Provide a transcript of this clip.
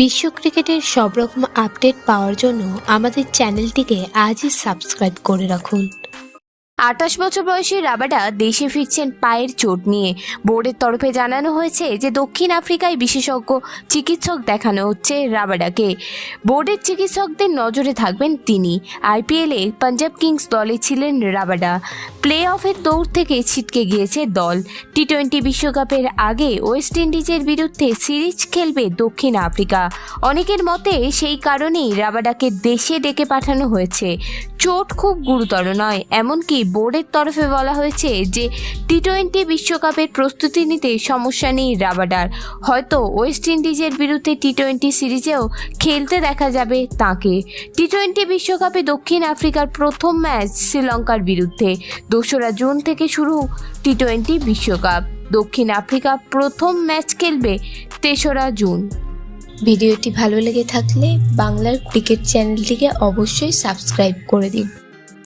বিশ্ব ক্রিকেটের সব রকম আপডেট পাওয়ার জন্য আমাদের চ্যানেলটিকে আজই সাবস্ক্রাইব করে রাখুন। 28 বছর বয়সী রাবাডা দেশে ফিরছেন পায়ের চোট নিয়ে। বোর্ডের তরফে জানানো হয়েছে যে দক্ষিণ আফ্রিকায় বিশেষজ্ঞ চিকিৎসক দেখানো হচ্ছে রাবাডাকে। বোর্ডের চিকিৎসকদের নজরে থাকবেন তিনি। আইপিএলে পাঞ্জাব কিংস দলে ছিলেন রাবাডা। প্লে অফের দৌড় থেকে ছিটকে গিয়েছে দল। টি-20 বিশ্বকাপের আগে ওয়েস্ট ইন্ডিজের বিরুদ্ধে সিরিজ খেলবে দক্ষিণ আফ্রিকা। অনেকের মতে সেই কারণেই রাবাডাকে দেশে ডেকে পাঠানো হয়েছে। চোট খুব গুরুতর নয়, এমনকি বোর্ডের তরফে বলা হয়েছে যে টি-20 বিশ্বকাপের প্রস্তুতি নিতে সমস্যা নেই রাবাডার। হয়তো ওয়েস্ট ইন্ডিজের বিরুদ্ধে টি-20 সিরিজেও খেলতে দেখা যাবে তাকে। টি-20 বিশ্বকাপে দক্ষিণ আফ্রিকার প্রথম ম্যাচ শ্রীলঙ্কার বিরুদ্ধে। 2রা জুন থেকে শুরু টি-20 বিশ্বকাপ। দক্ষিণ আফ্রিকা প্রথম ম্যাচ খেলবে 3রা জুন। ভিডিওটি ভালো লেগে থাকলে বাংলার ক্রিকেট চ্যানেলটিকে অবশ্যই সাবস্ক্রাইব করে দিন।